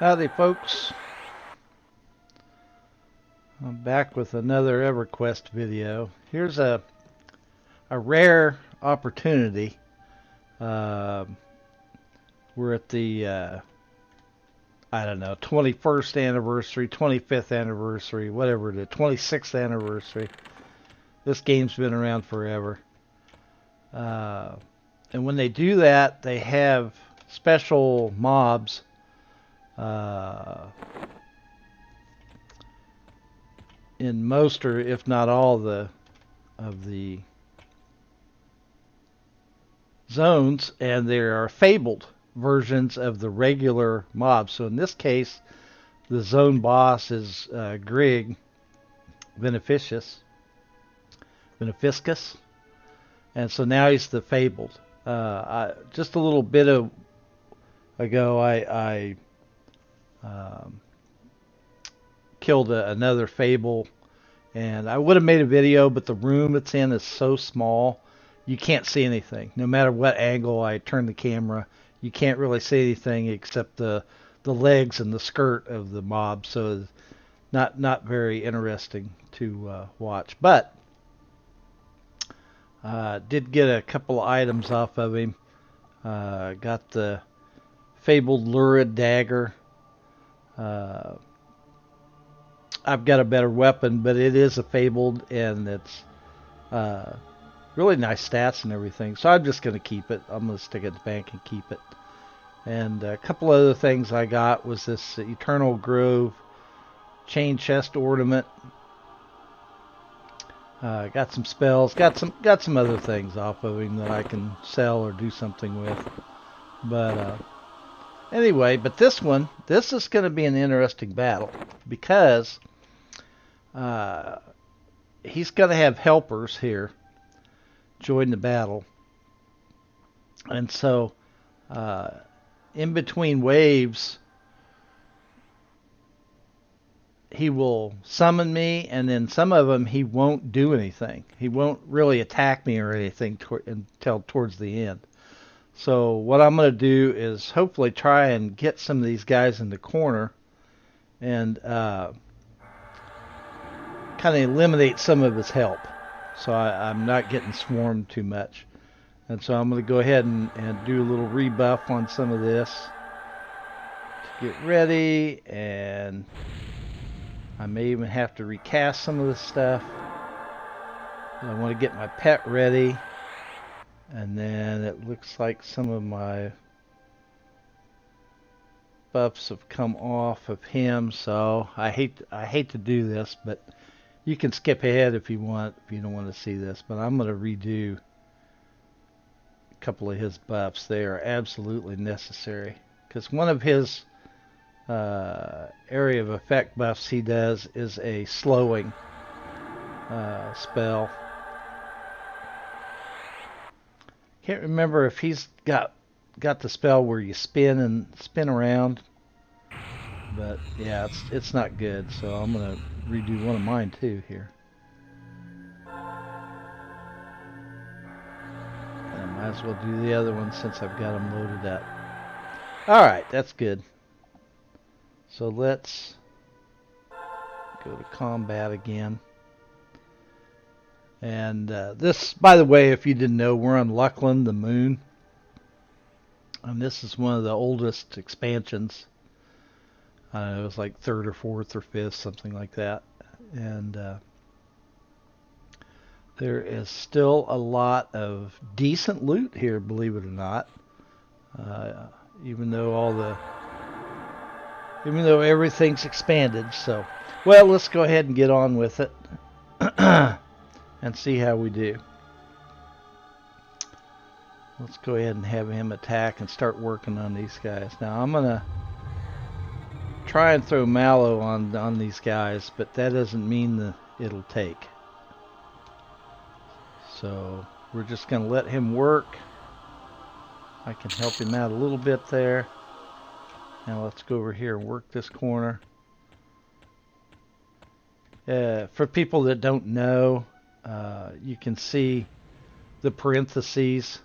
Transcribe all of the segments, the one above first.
Howdy folks, I'm back with another EverQuest video. Here's a rare opportunity. We're at the, I don't know, 21st anniversary, 25th anniversary, whatever the 26th anniversary. This game's been around forever. And when they do that, they have special mobs in most, or if not all, of the zones, and there are fabled versions of the regular mobs. So in this case, the zone boss is Grieg, Beneficius, and so now he's the fabled. Just a little bit ago, I killed another fable, and I would have made a video, but the room it's in is so small you can't see anything. No matter what angle I turn the camera, you can't really see anything except the legs and the skirt of the mob. So it's not very interesting to watch. But did get a couple of items off of him. Got the fabled lurid dagger. I've got a better weapon, but it is a fabled, and it's really nice stats and everything. So I'm just going to keep it. I'm going to stick it in the bank and keep it. And a couple other things I got was this Eternal Grove chain chest ornament. Got some spells. Got some other things off of him that I can sell or do something with. But anyway, but this is going to be an interesting battle because he's going to have helpers here join the battle, and so in between waves he will summon me, and then some of them he won't do anything. He won't really attack me or anything until towards the end. So what I'm going to do is hopefully try and get some of these guys in the corner and kind of eliminate some of his help, so I'm not getting swarmed too much. And so I'm going to go ahead and do a little rebuff on some of this to get ready, and I may even have to recast some of this stuff. I want to get my pet ready, and then it looks like some of my buffs have come off of him, so I hate to do this, but you can skip ahead if you want, if you don't want to see this. But I'm going to redo a couple of his buffs. They are absolutely necessary, because one of his area of effect buffs he does is a slowing spell. Can't remember if he's got the spell where you spin around, but yeah, it's not good. So I'm gonna redo one of mine too here. And I might as well do the other one since I've got them loaded up. All right, that's good. So let's go to combat again. And this, by the way, if you didn't know, we're on Luckland, the moon. And this is one of the oldest expansions. I don't know, it was like 3rd or 4th or 5th, something like that. And there is still a lot of decent loot here, believe it or not. Even though everything's expanded. So, well, let's go ahead and get on with it and see how we do. Let's go ahead and have him attack and start working on these guys. Now I'm gonna try and throw mallow on these guys, but that doesn't mean that it'll take. So we're just gonna let him work. I can help him out a little bit there. Now let's go over here and work this corner. For people that don't know, you can see the parentheses.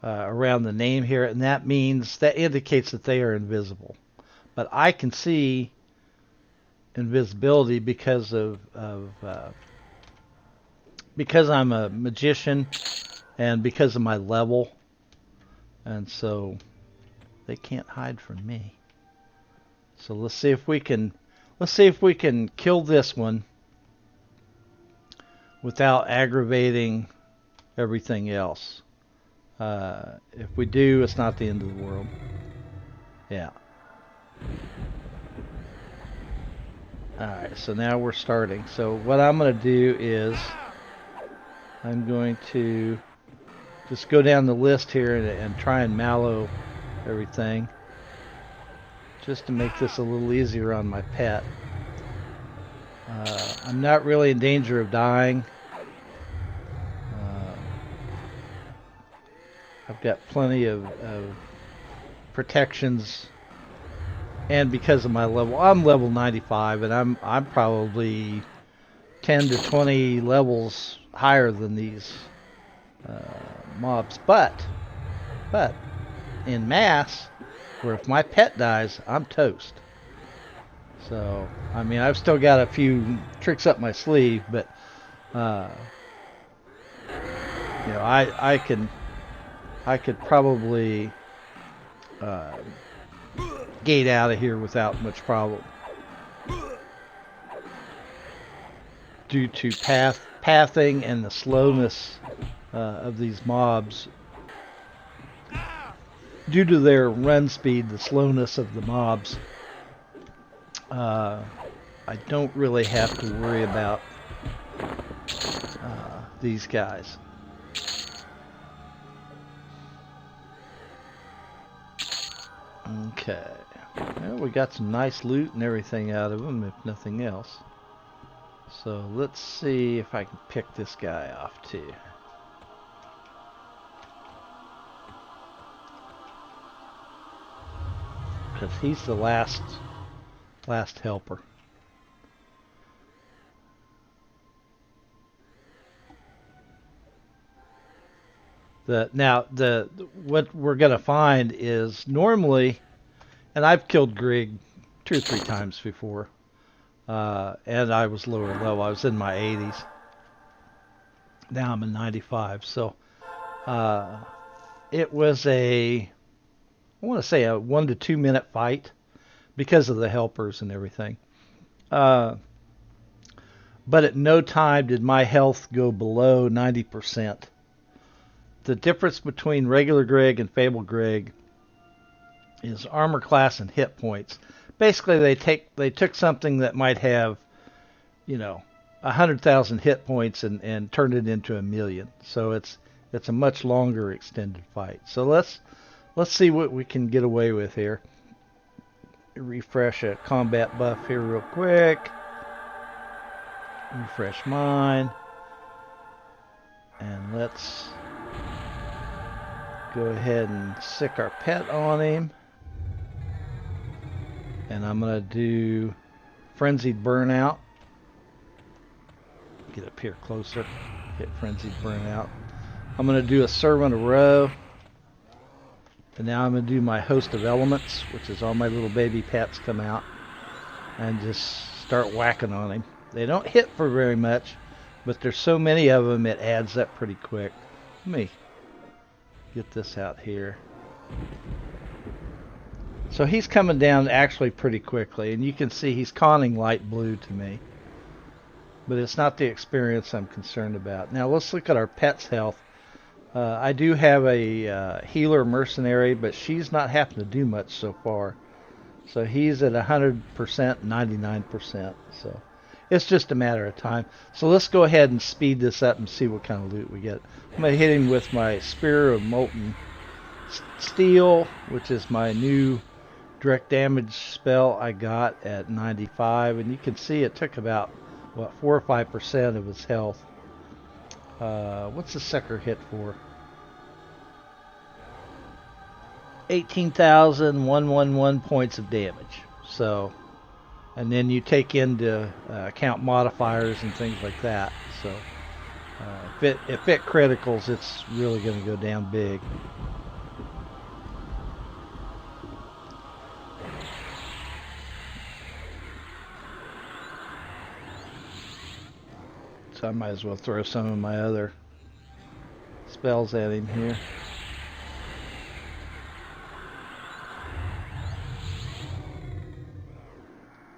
around the name here, and that indicates that they are invisible. But I can see invisibility because because I'm a magician and because of my level, and so they can't hide from me. So let's see if we can kill this one without aggravating everything else. If we do, it's not the end of the world. Yeah. Alright, so now we're starting. So what I'm going to do is I'm going to just go down the list here and try and mallow everything, just to make this a little easier on my pet. I'm not really in danger of dying. I've got plenty of protections, and because of my level, I'm level 95, and I'm probably 10 to 20 levels higher than these mobs. But in mass, where if my pet dies, I'm toast. So I mean, I've still got a few tricks up my sleeve, but you know, I could probably gate out of here without much problem, due to pathing and the slowness of these mobs. Due to their run speed, the slowness of the mobs, I don't really have to worry about these guys. Okay, well, we got some nice loot and everything out of them, if nothing else. So let's see if I can pick this guy off too. Because he's the last helper. What we're gonna find is normally, and I've killed Grieg 2 or 3 times before, and I was lower level. I was in my 80s. Now I'm in 95. So it was I want to say a 1 to 2 minute fight because of the helpers and everything. But at no time did my health go below 90%. The difference between regular Grieg and Fabled Grieg is armor class and hit points. Basically, they took something that might have, 100,000 hit points and turned it into 1,000,000. So it's a much longer extended fight. So let's see what we can get away with here. Refresh a combat buff here real quick. Refresh mine. And let's go ahead and sick our pet on him. And I'm going to do Frenzied Burnout. Get up here closer. Hit Frenzied Burnout. I'm going to do a Servant of Row. And now I'm going to do my Host of Elements, which is all my little baby pets come out. And just start whacking on him. They don't hit for very much, but there's so many of them it adds up pretty quick. Let me get this out here. So he's coming down actually pretty quickly, and you can see he's conning light blue to me. But it's not the experience I'm concerned about. Now let's look at our pet's health. I do have a healer mercenary, but she's not having to do much so far. So he's at 100%, 99%. So it's just a matter of time. So let's go ahead and speed this up and see what kind of loot we get. I'm going to hit him with my Spear of Molten Steel, which is my new direct damage spell I got at 95. And you can see it took about, 4 or 5% of his health. What's the sucker hit for? 18,111 points of damage. So, and then you take into account modifiers and things like that. So If it criticals, it's really going to go down big. So I might as well throw some of my other spells at him here.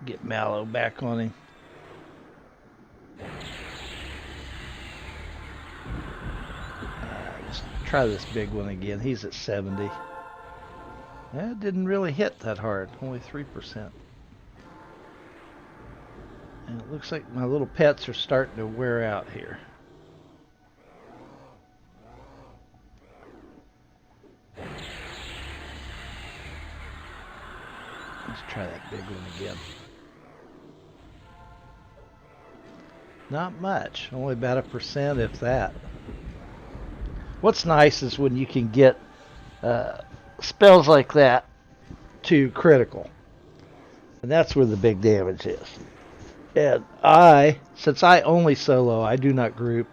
Get Mallow back on him. Just try this big one again. He's at 70. That didn't really hit that hard. Only 3%. And it looks like my little pets are starting to wear out here. Let's try that big one again. Not much. Only about 1%, if that. What's nice is when you can get spells like that to critical. And that's where the big damage is. And since I only solo, I do not group.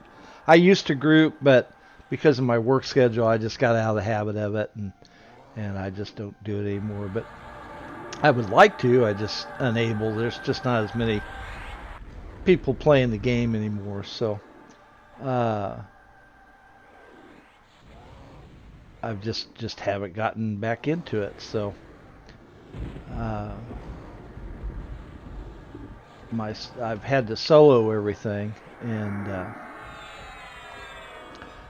I used to group, but because of my work schedule, I just got out of the habit of it, and I just don't do it anymore. But I would like to, I just unable. There's just not as many people playing the game anymore, so I've just haven't gotten back into it. So I've had to solo everything, and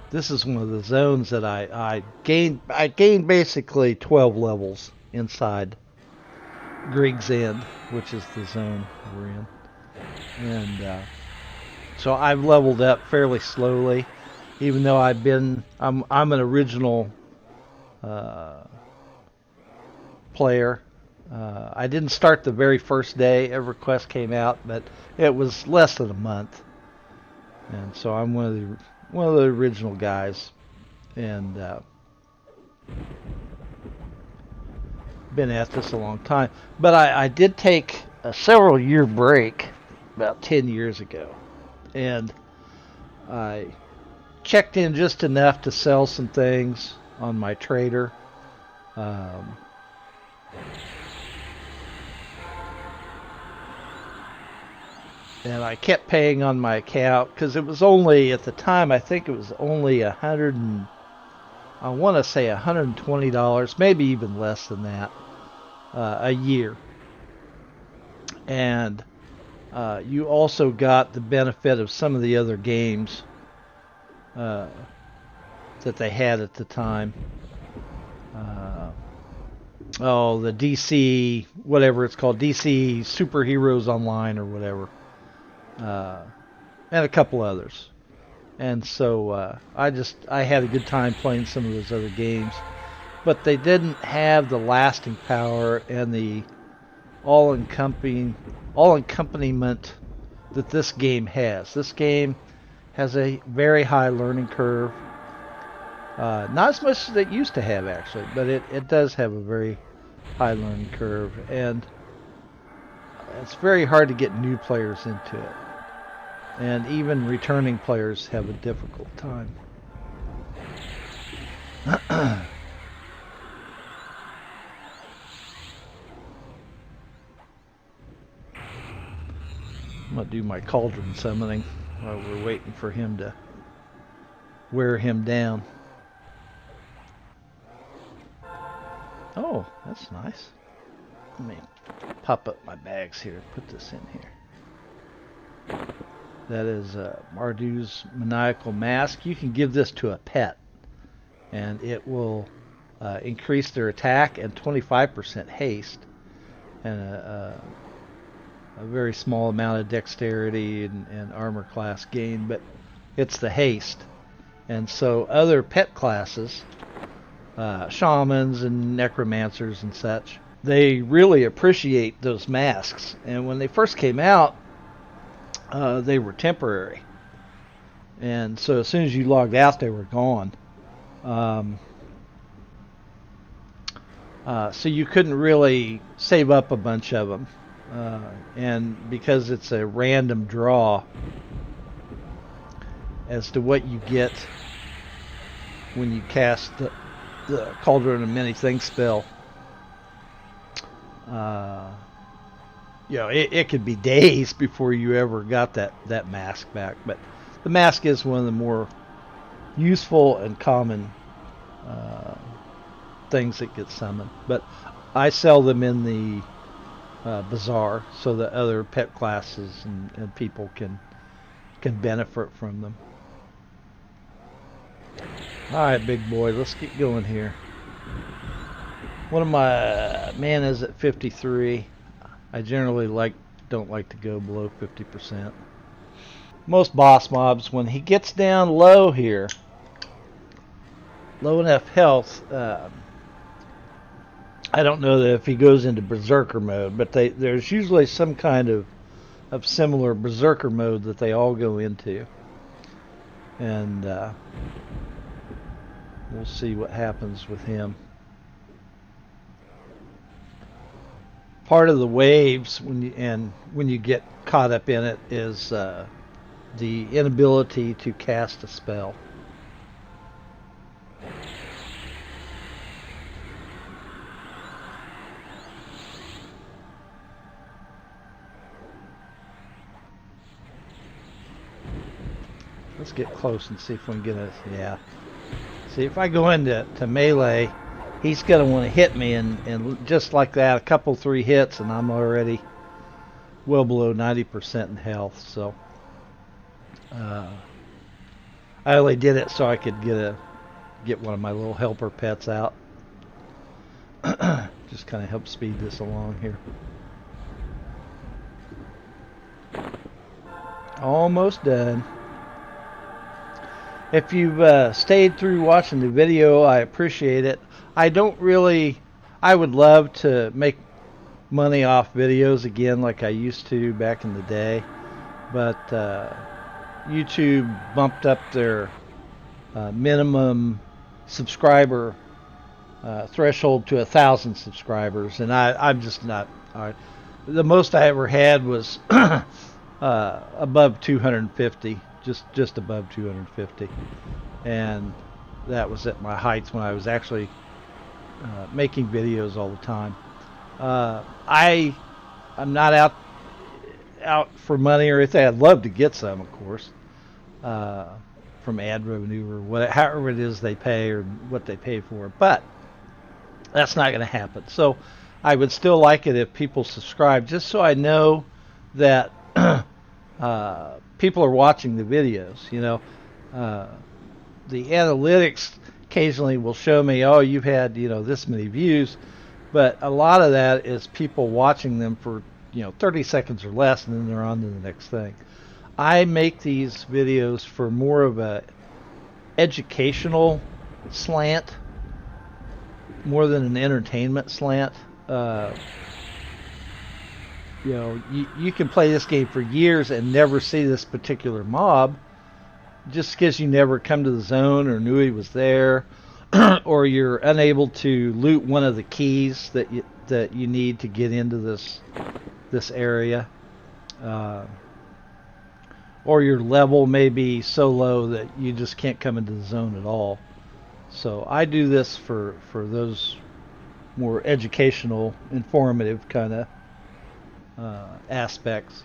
this is one of the zones that I gained basically 12 levels inside Grieg's End, which is the zone we're in. And so I've leveled up fairly slowly, even though I'm an original player. I didn't start the very first day EverQuest came out, but it was less than a month, and so I'm one of the original guys, and been at this a long time. But I did take a several year break about 10 years ago, and I checked in just enough to sell some things on my trader. And I kept paying on my account because it was only, at the time, I think it was only I want to say $120, maybe even less than that, a year. And you also got the benefit of some of the other games that they had at the time. The DC, whatever it's called, DC Superheroes Online or whatever. And a couple others. And so I had a good time playing some of those other games. But they didn't have the lasting power and the all-encompassment that this game has. This game has a very high learning curve. Not as much as it used to have, actually, but it does have a very high learning curve. And it's very hard to get new players into it. And even returning players have a difficult time. I'm going to do my cauldron summoning while we're waiting for him to wear him down. Oh, that's nice. Let me pop up my bags here and put this in here. That is Mardu's Maniacal Mask. You can give this to a pet, and it will increase their attack and 25% haste, and a very small amount of dexterity and armor class gain, but it's the haste. And so other pet classes, shamans and necromancers and such, they really appreciate those masks. And when they first came out, they were temporary, and so as soon as you logged out, they were gone. So you couldn't really save up a bunch of them, and because it's a random draw, as to what you get when you cast the Cauldron of Many Things spell. It could be days before you ever got that mask back, but the mask is one of the more useful and common things that get summoned. But I sell them in the bazaar so that other pet classes and people can benefit from them. Alright, big boy, let's get going here. One of my manas at 53. I generally don't like to go below 50%. Most boss mobs, when he gets down low here, low enough health, I don't know that if he goes into berserker mode, but there's usually some kind of similar berserker mode that they all go into. And we'll see what happens with him. Part of the waves when you get caught up in it is the inability to cast a spell. Let's get close and see if we can get a... Yeah. See, if I go into melee, he's going to want to hit me, and just like that, a couple, 3 hits, and I'm already well below 90% in health. So I only did it so I could get one of my little helper pets out. Just kind of help speed this along here. Almost done. If you've stayed through watching the video, I appreciate it. I would love to make money off videos again like I used to back in the day, but YouTube bumped up their minimum subscriber threshold to 1,000 subscribers, and I'm just not. The most I ever had was above 250. Just above 250, and that was at my heights when I was actually making videos all the time. I'm not out for money or anything. I'd love to get some, of course, from ad revenue or however it is they pay or what they pay for, but that's not going to happen. So I would still like it if people subscribe, just so I know that people are watching the videos. The analytics occasionally will show me, oh, you've had this many views, but a lot of that is people watching them for 30 seconds or less, and then they're on to the next thing. I make these videos for more of a educational slant more than an entertainment slant. You can play this game for years and never see this particular mob just because you never come to the zone or knew he was there, or you're unable to loot one of the keys that you need to get into this area, or your level may be so low that you just can't come into the zone at all. So I do this for those more educational, informative kind of aspects.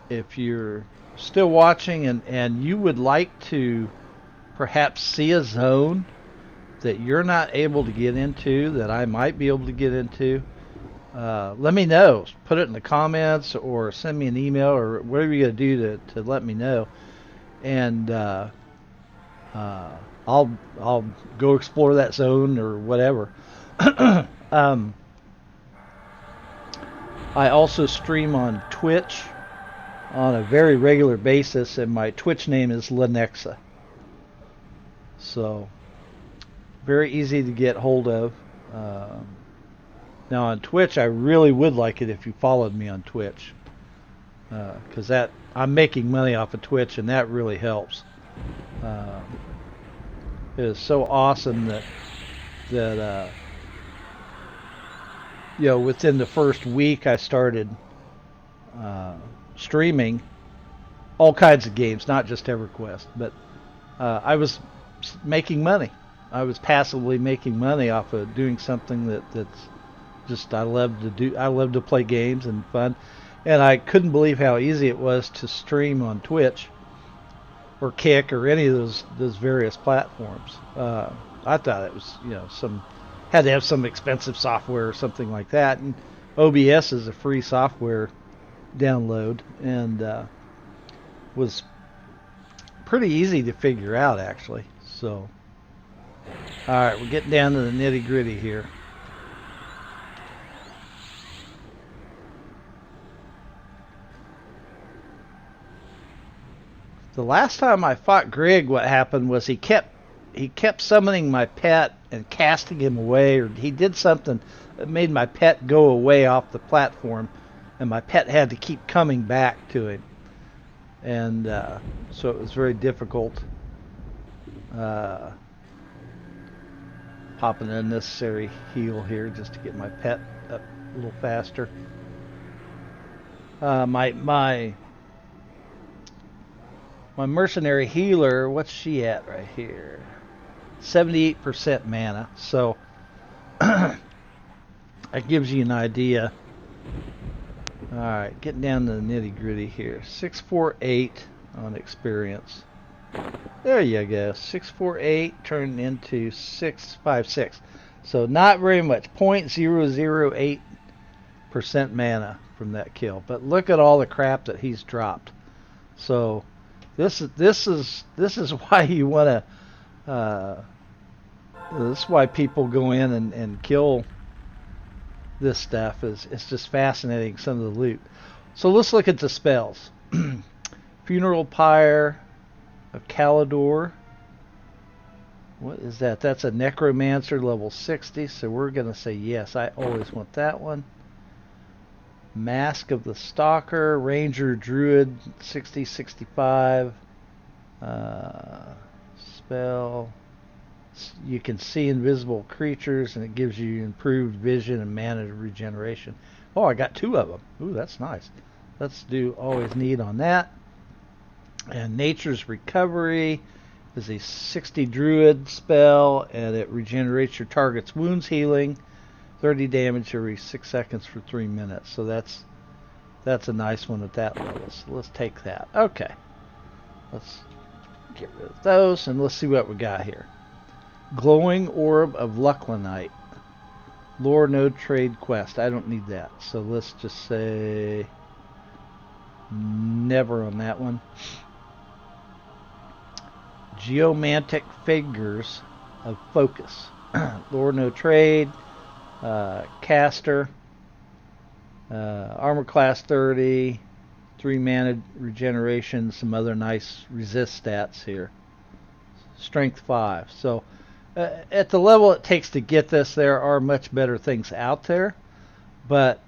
If you're still watching and you would like to perhaps see a zone that you're not able to get into that I might be able to get into, let me know. Put it in the comments or send me an email or whatever you got to do to let me know, and I'll go explore that zone or whatever. I also stream on Twitch on a very regular basis, and my Twitch name is Lenexa. So, very easy to get hold of. Now on Twitch, I really would like it if you followed me on Twitch, because I'm making money off of Twitch, and that really helps. It is so awesome that within the first week I started streaming all kinds of games, not just EverQuest, but I was making money. I was passively making money off of doing something that's just I love to do. I love to play games and fun, and I couldn't believe how easy it was to stream on Twitch or Kick or any of those various platforms. I thought it was had to have some expensive software or something like that, and OBS is a free software download and was pretty easy to figure out actually. So, all right, we're getting down to the nitty gritty here. The last time I fought Grieg, what happened was he kept summoning my pet and casting him away, or he did something that made my pet go away off the platform, and my pet had to keep coming back to him, and so it was very difficult. Popping an unnecessary heal here just to get my pet up a little faster. My mercenary healer, what's she at right here? 78% mana. So that gives you an idea. Alright, getting down to the nitty gritty here. 648 on experience. There you go. 648 turned into 656. So not very much. 0.008% mana from that kill. But look at all the crap that he's dropped. So this is why you want to. This is why people go in and kill this stuff. It's just fascinating, some of the loot. So let's look at the spells. Funeral Pyre of Calidor. What is that? That's a Necromancer level 60. So we're gonna say yes. I always want that one. Mask of the Stalker, Ranger Druid 60-65. Spell. You can see invisible creatures, and it gives you improved vision and mana regeneration. Oh, I got 2 of them. Ooh, that's nice. Let's do always need on that. And Nature's Recovery is a 60 Druid spell, and it regenerates your target's wounds healing. 30 damage every 6 seconds for 3 minutes. So that's a nice one at that level. So let's take that. Okay. Let's get rid of those, and let's see what we got here. Glowing Orb of Lucklanite. Lore No Trade Quest. I don't need that. So let's just say never on that one. Geomantic Figures of Focus. Lore No Trade. Caster, armor class 30, 3 mana regeneration, some other nice resist stats here. Strength 5. So at the level it takes to get this, there are much better things out there, but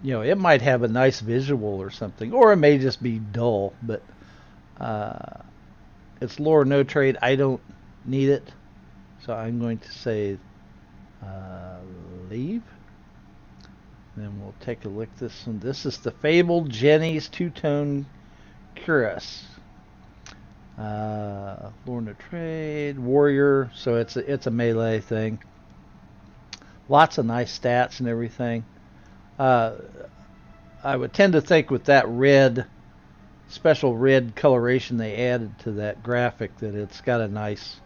it might have a nice visual or something, or it may just be dull. But it's Lore No Trade. I don't need it, so I'm going to say leave. Then we'll take a look at this one. This is the Fabled Jenny's 2-tone cuirass. Lore No Trade, warrior. So it's a melee thing. Lots of nice stats and everything. I would tend to think with that special red coloration they added to that graphic that it's got a nice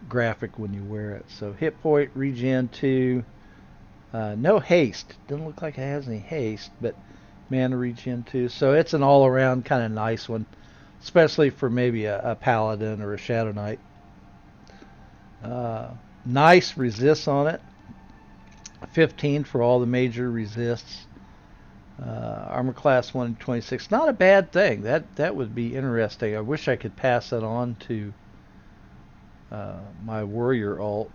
graphic when you wear it. So hit point, regen 2, no haste. Doesn't look like it has any haste, but mana regen 2. So it's an all-around kind of nice one, especially for maybe a paladin or a shadow knight. Nice resists on it. 15 for all the major resists. Armor class 126. Not a bad thing. That would be interesting. I wish I could pass that on to my warrior alt,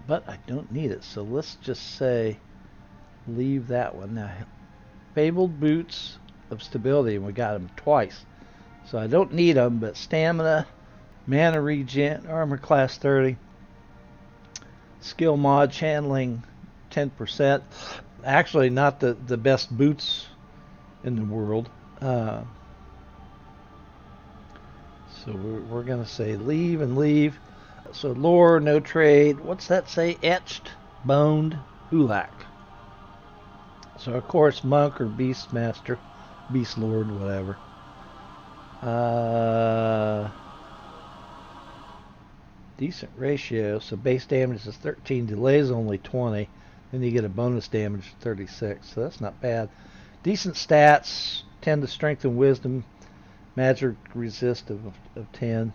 but I don't need it, so let's just say leave that one. Now, Fabled Boots of Stability, and we got them twice, so I don't need them. But stamina, mana regen, armor class 30, skill mod channeling 10%, Actually, not the best boots in the world. So we're going to say leave and leave. So lore, no trade. What's that say? Etched, boned, Ulak. So of course monk or beast master, beast lord, whatever. Decent ratio. So base damage is 13, delay is only 20. Then you get a bonus damage of 36. So that's not bad. Decent stats. 10 to strength and wisdom. Magic resist of 10.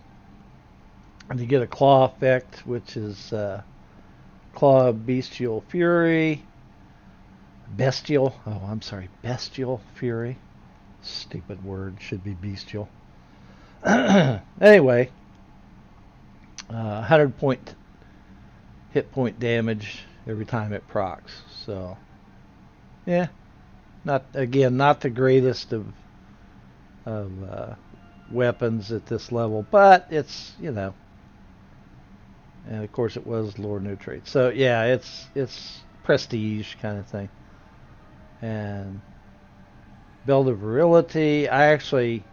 And you get a claw effect, which is claw of bestial fury. Bestial fury. Stupid word, should be bestial. Anyway, 100 point hit point damage every time it procs. So, yeah, not the greatest of weapons at this level, but it's, you know. And of course, it was lore no trade. So yeah, it's prestige kind of thing. And Belt of Virility. I actually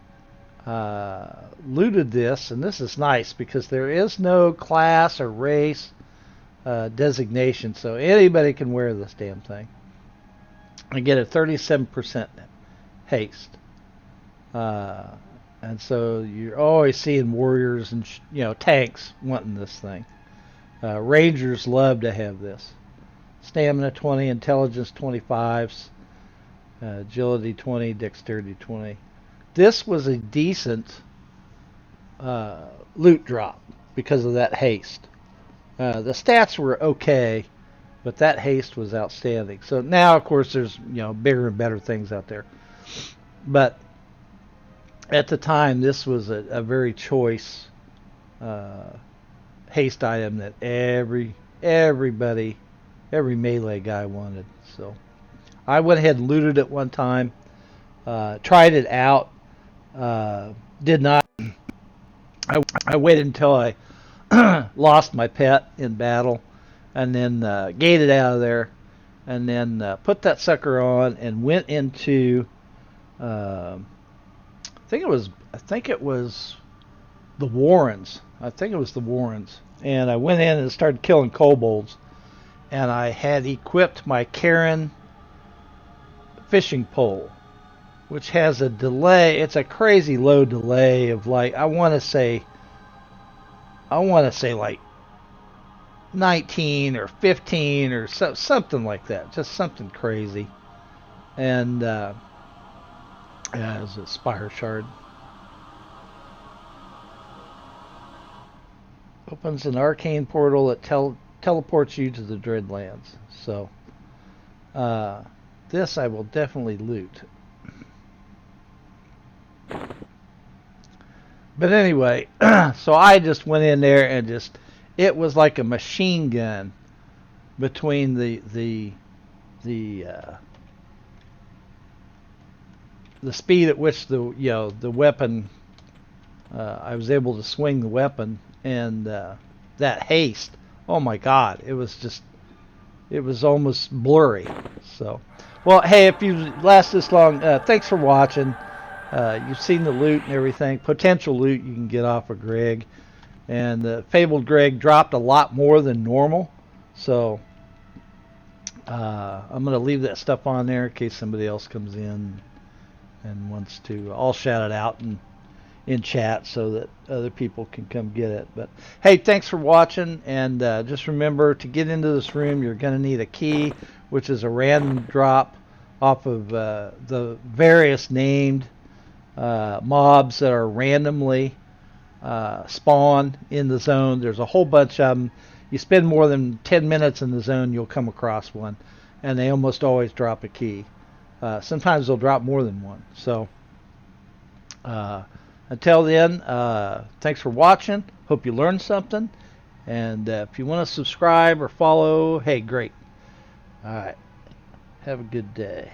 looted this, and this is nice because there is no class or race designation, so anybody can wear this damn thing. I get a 37% haste, and so you're always seeing warriors and tanks wanting this thing. Rangers love to have this. Stamina 20, intelligence 25s, agility 20, dexterity 20. This was a decent loot drop because of that haste. The stats were okay, but that haste was outstanding. So now, of course, there's bigger and better things out there. But at the time, this was a very choice haste item that every melee guy wanted. So I went ahead and looted it one time, tried it out, did not. I waited until I lost my pet in battle, and then gated out of there, and then put that sucker on and went into. I think it was the Warrens. And I went in and started killing kobolds, and I had equipped my Karen fishing pole, which has a delay. It's a crazy low delay of like I want to say like 19 or 15 or something like that, just something crazy. And yeah, it was a spire shard. Opens an arcane portal that teleports you to the Dreadlands. So this I will definitely loot. But anyway, so I just went in there and it was like a machine gun between the speed at which the weapon, I was able to swing the weapon, and that haste. Oh my God, it was almost blurry. So, well, hey, if you last this long, thanks for watching. You've seen the loot and everything. Potential loot you can get off of Grieg. And the Fabled Grieg dropped a lot more than normal. So I'm going to leave that stuff on there in case somebody else comes in and wants to. I'll shout it out in chat so that other people can come get it. But hey, thanks for watching. And just remember, to get into this room, you're going to need a key, which is a random drop off of the various named mobs that are randomly spawn in the zone. There's a whole bunch of them. You spend more than 10 minutes in the zone, you'll come across one, and they almost always drop a key. Sometimes they'll drop more than one. So until then, thanks for watching. Hope you learned something. And if you want to subscribe or follow, hey, great. All right. Have a good day.